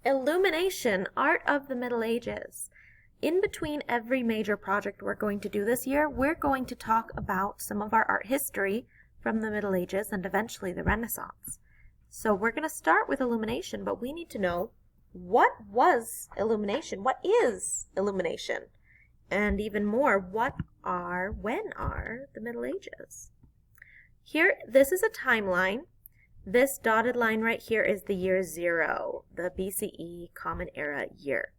Illumination, Art of the Middle Ages. In between every major project we're going to do this year, we're going to talk about some of our art history from the Middle Ages and eventually the Renaissance. So we're going to start with illumination, but we need to know, what was illumination? What is illumination? And even more, when are the Middle Ages? Here, this is a timeline. This dotted line right here is the year 0, the BCE Common Era year.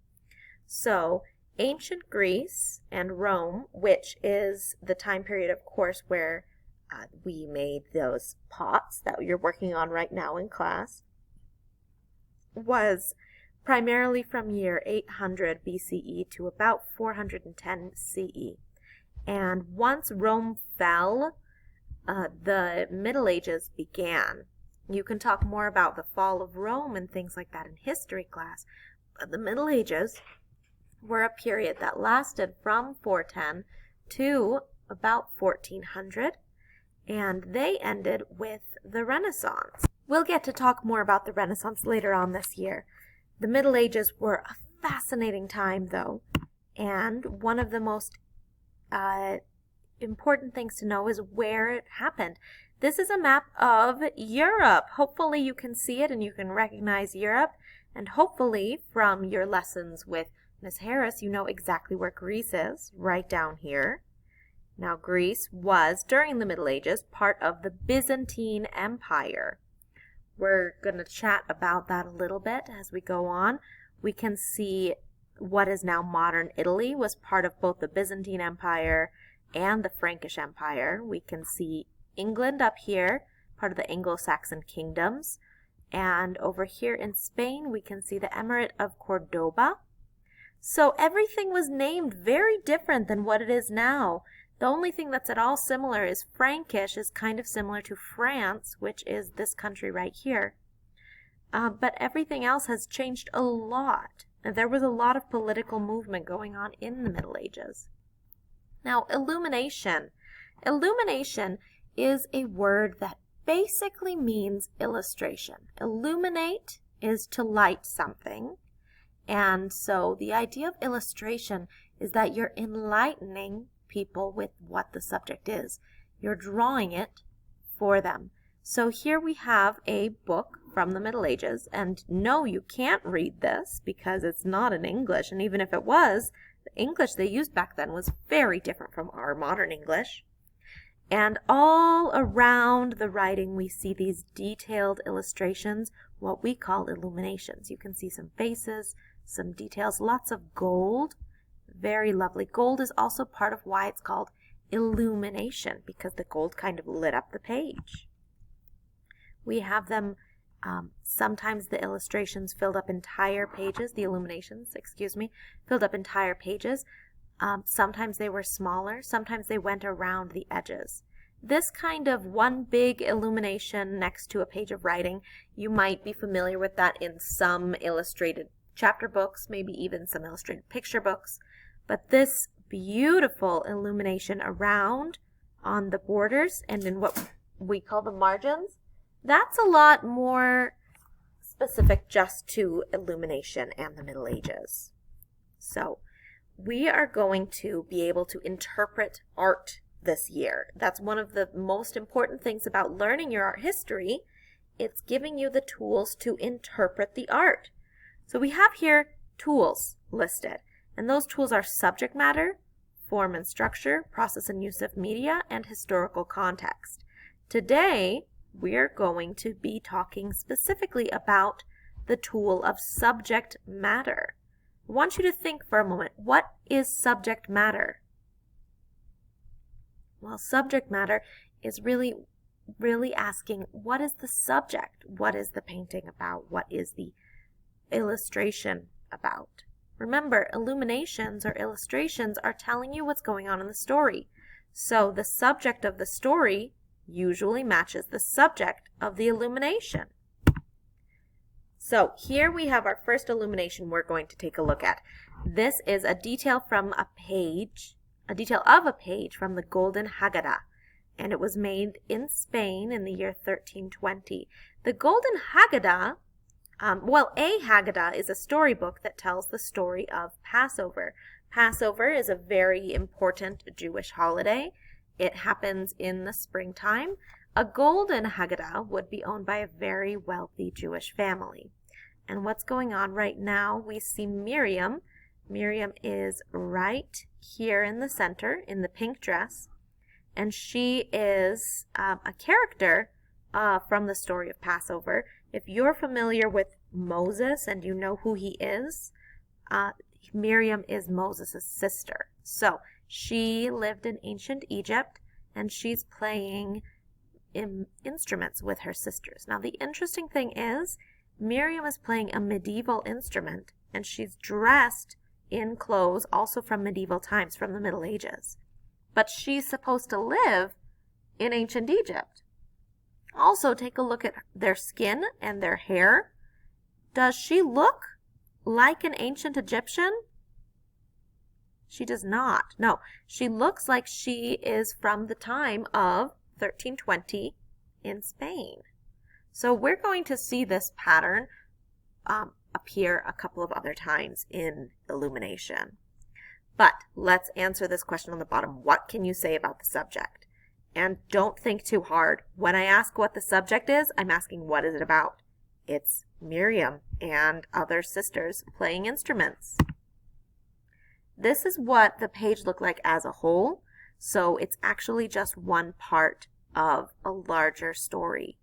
So, ancient Greece and Rome, which is the time period, of course, where we made those pots that you're working on right now in class, was primarily from year 800 BCE to about 410 CE. And once Rome fell, the Middle Ages began. You can talk more about the fall of Rome and things like that in history class. But the Middle Ages were a period that lasted from 410 to about 1400, and they ended with the Renaissance. We'll get to talk more about the Renaissance later on this year. The Middle Ages were a fascinating time, though, and one of the most important things to know is where it happened. This is a map of Europe. Hopefully you can see it and you can recognize Europe, and hopefully from your lessons with Ms. Harris you know exactly where Greece is, right down here. Now Greece was, during the Middle Ages, part of the Byzantine Empire. We're going to chat about that a little bit as we go on. We can see what is now modern Italy was part of both the Byzantine Empire and the Frankish Empire. We can see England up here, part of the Anglo-Saxon kingdoms. And over here in Spain, we can see the Emirate of Cordoba. So everything was named very different than what it is now. The only thing that's at all similar is Frankish is kind of similar to France, which is this country right here. But everything else has changed a lot. And there was a lot of political movement going on in the Middle Ages. Now, illumination. Illumination is a word that basically means illustration. Illuminate is to light something. And so the idea of illustration is that you're enlightening people with what the subject is. You're drawing it for them. So here we have a book from the Middle Ages, and no, you can't read this because it's not in English, and even if it was, the English they used back then was very different from our modern English. And all around the writing we see these detailed illustrations, what we call illuminations. You can see some faces, some details, lots of gold. Very lovely. Gold is also part of why it's called illumination, because the gold kind of lit up the page. We have them, sometimes the illustrations filled up entire pages, the illuminations, filled up entire pages. Sometimes they were smaller, sometimes they went around the edges. This kind of one big illumination next to a page of writing, you might be familiar with that in some illustrated chapter books, maybe even some illustrated picture books. But this beautiful illumination around on the borders and in what we call the margins, that's a lot more specific just to illumination and the Middle Ages. So we are going to be able to interpret art this year. That's one of the most important things about learning your art history. It's giving you the tools to interpret the art. So we have here tools listed, and those tools are subject matter, form and structure, process and use of media, and historical context. Today, we're going to be talking specifically about the tool of subject matter. I want you to think for a moment, what is subject matter? Well, subject matter is really asking, what is the subject? What is the painting about? What is the illustration about? Remember, illuminations or illustrations are telling you what's going on in the story. So the subject of the story usually matches the subject of the illumination. So here we have our first illumination we're going to take a look at. This is a detail from a page, a detail of a page from the Golden Haggadah, and it was made in Spain in the year 1320. The Golden Haggadah A Haggadah is a storybook that tells the story of Passover. Passover is a very important Jewish holiday. It happens in the springtime. A golden Haggadah would be owned by a very wealthy Jewish family. And what's going on right now, we see Miriam. Miriam is right here in the center in the pink dress. And she is a character from the story of Passover. If you're familiar with Moses and you know who he is, Miriam is Moses' sister. So she lived in ancient Egypt and she's playing instruments with her sisters. Now the interesting thing is Miriam is playing a medieval instrument and she's dressed in clothes also from medieval times, from the Middle Ages. But she's supposed to live in ancient Egypt. Also, take a look at their skin and their hair. Does she look like an ancient Egyptian? She does not. No, she looks like she is from the time of 1320 in Spain. So we're going to see this pattern appear a couple of other times in Illumination. But let's answer this question on the bottom. What can you say about the subject? And don't think too hard. When I ask what the subject is, I'm asking what is it about? It's Miriam and other sisters playing instruments. This is what the page looked like as a whole. So it's actually just one part of a larger story.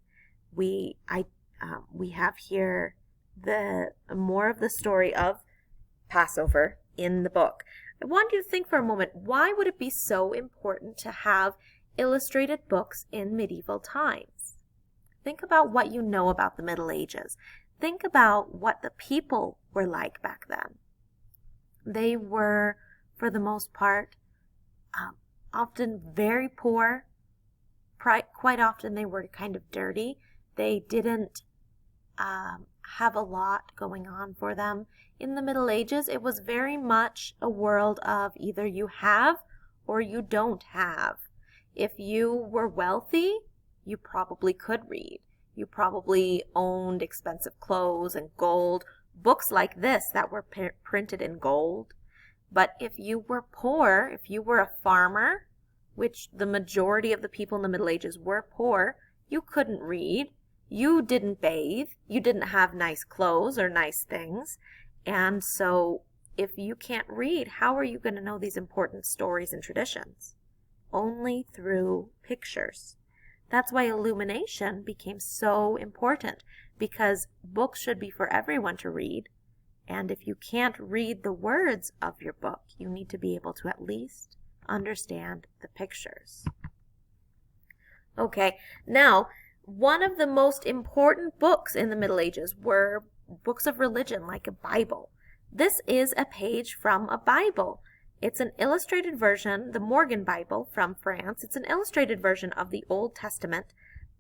We have here the more of the story of Passover in the book. I want you to think for a moment, why would it be so important to have illustrated books in medieval times? Think about what you know about the Middle Ages. Think about what the people were like back then. They were, for the most part, often very poor. Quite often they were kind of dirty. They didn't have a lot going on for them. In the Middle Ages, it was very much a world of either you have or you don't have. If you were wealthy, you probably could read. You probably owned expensive clothes and gold, books like this that were printed in gold. But if you were poor, if you were a farmer, which the majority of the people in the Middle Ages were poor, you couldn't read. You didn't bathe. You didn't have nice clothes or nice things. And so if you can't read, how are you going to know these important stories and traditions? Only through pictures. That's why illumination became so important, because books should be for everyone to read. And if you can't read the words of your book, you need to be able to at least understand the pictures. Okay, now, one of the most important books in the Middle Ages were books of religion, like a Bible. This is a page from a Bible. It's an illustrated version, the Morgan Bible from France. It's an illustrated version of the Old Testament,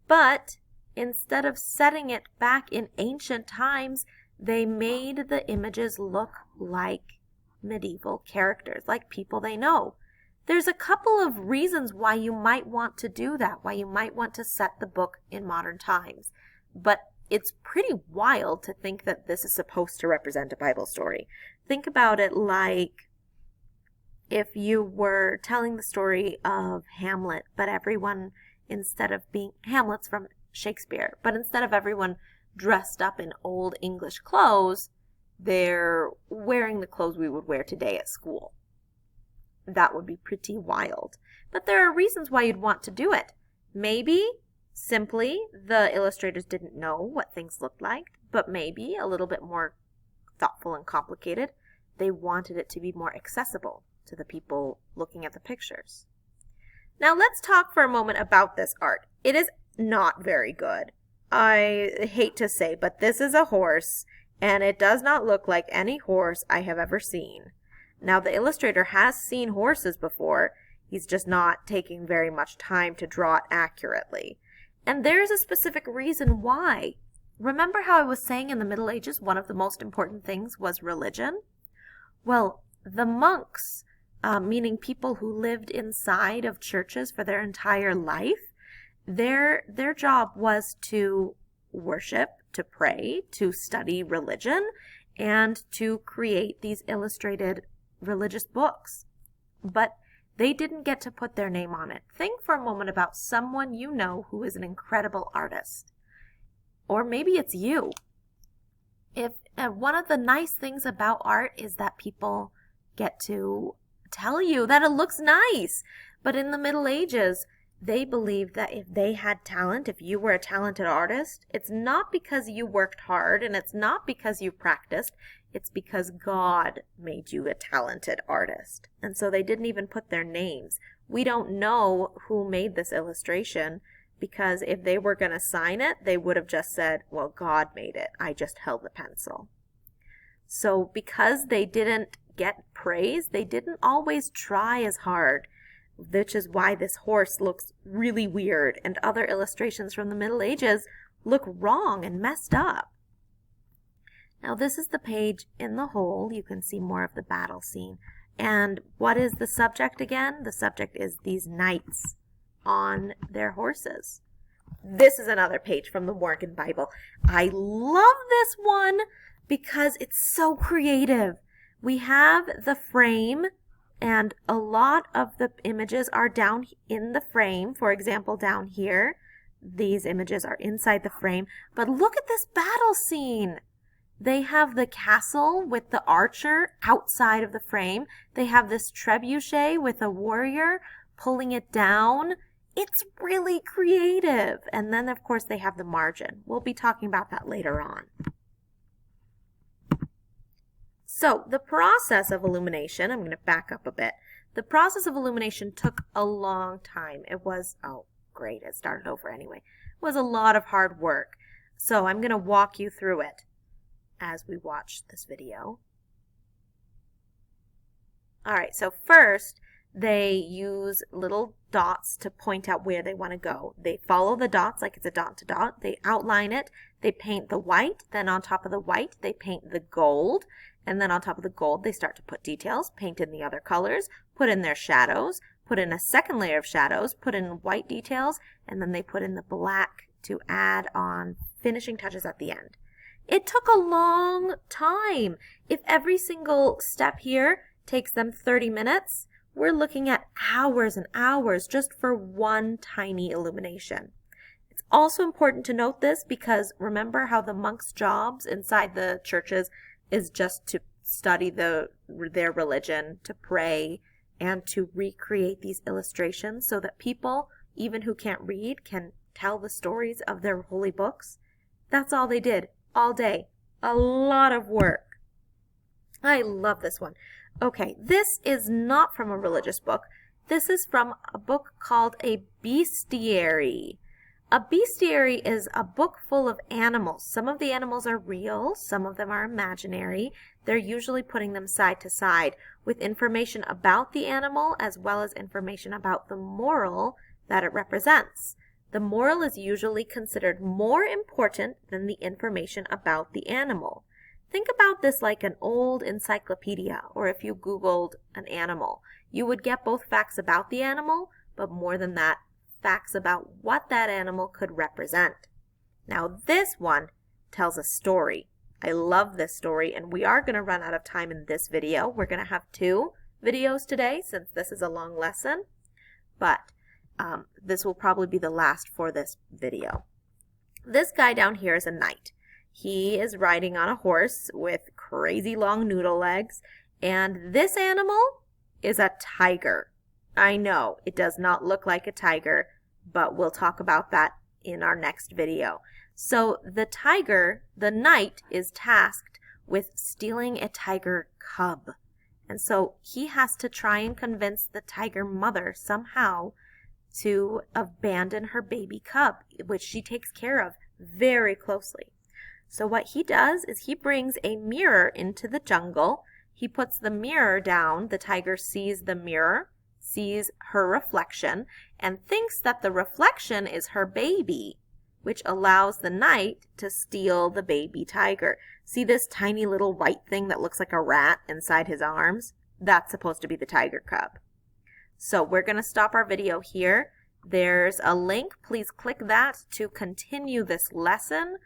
but instead of setting it back in ancient times, they made the images look like medieval characters, like people they know. There's a couple of reasons why you might want to do that, why you might want to set the book in modern times. But it's pretty wild to think that this is supposed to represent a Bible story. Think about it like if you were telling the story of Hamlet, but everyone, instead of being, Hamlet's from Shakespeare, but instead of everyone dressed up in old English clothes, they're wearing the clothes we would wear today at school. That would be pretty wild. But there are reasons why you'd want to do it. Maybe simply the illustrators didn't know what things looked like, but maybe a little bit more thoughtful and complicated. They wanted it to be more accessible to the people looking at the pictures. Now let's talk for a moment about this art. It is not very good. I hate to say, but this is a horse, and it does not look like any horse I have ever seen. Now, the illustrator has seen horses before. He's just not taking very much time to draw it accurately. And there's a specific reason why. Remember how I was saying in the Middle Ages one of the most important things was religion? Well, the monks, meaning people who lived inside of churches for their entire life, their job was to worship, to pray, to study religion, and to create these illustrated religious books. But they didn't get to put their name on it. Think for a moment about someone you know who is an incredible artist. Or maybe it's you. If one of the nice things about art is that people get to tell you that it looks nice. But in the Middle Ages, they believed that if they had talent, if you were a talented artist, it's not because you worked hard and it's not because you practiced, it's because God made you a talented artist. And so they didn't even put their names. We don't know who made this illustration because if they were going to sign it, they would have just said, well, God made it. I just held the pencil. So because they didn't get praise, they didn't always try as hard, which is why this horse looks really weird and other illustrations from the Middle Ages look wrong and messed up. Now this is the page in the whole. You can see more of the battle scene. And what is the subject again? The subject is these knights on their horses. This is another page from the Morgan Bible. I love this one because it's so creative. We have the frame, and a lot of the images are down in the frame. For example, down here, these images are inside the frame. But look at this battle scene. They have the castle with the archer outside of the frame. They have this trebuchet with a warrior pulling it down. It's really creative. And then, of course, they have the margin. We'll be talking about that later on. So the process of illumination, I'm going to back up a bit. The process of illumination took a long time. It was, oh, great, it started over anyway. It was a lot of hard work. So I'm going to walk you through it as we watch this video. All right, so first they use little dots to point out where they want to go. They follow the dots like it's a dot to dot. They outline it. They paint the white. Then on top of the white, they paint the gold. And then on top of the gold, they start to put details, paint in the other colors, put in their shadows, put in a second layer of shadows, put in white details, and then they put in the black to add on finishing touches at the end. It took a long time. If every single step here takes them 30 minutes, we're looking at hours and hours just for one tiny illumination. It's also important to note this because remember how the monks' jobs inside the churches is just to study their religion, to pray, and to recreate these illustrations so that people, even who can't read, can tell the stories of their holy books. That's all they did, all day. A lot of work. I love this one. Okay, this is not from a religious book. This is from a book called a bestiary. A bestiary is a book full of animals. Some of the animals are real, some of them are imaginary. They're usually putting them side to side with information about the animal as well as information about the moral that it represents. The moral is usually considered more important than the information about the animal. Think about this like an old encyclopedia, or if you Googled an animal. You would get both facts about the animal, but more than that, facts about what that animal could represent. Now this one tells a story. I love this story, and we are going to run out of time in this video. We're going to have 2 videos today since this is a long lesson, but this will probably be the last for this video. This guy down here is a knight. He is riding on a horse with crazy long noodle legs, and this animal is a tiger. I know, it does not look like a tiger, but we'll talk about that in our next video. So the tiger, the knight, is tasked with stealing a tiger cub. And so he has to try and convince the tiger mother somehow to abandon her baby cub, which she takes care of very closely. So what he does is he brings a mirror into the jungle. He puts the mirror down. The tiger sees the mirror, sees her reflection, and thinks that the reflection is her baby, which allows the knight to steal the baby tiger. See this tiny little white thing that looks like a rat inside his arms? That's supposed to be the tiger cub. So we're going to stop our video here. There's a link. Please click that to continue this lesson.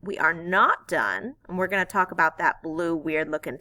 we are not done, and we're going to talk about that blue weird looking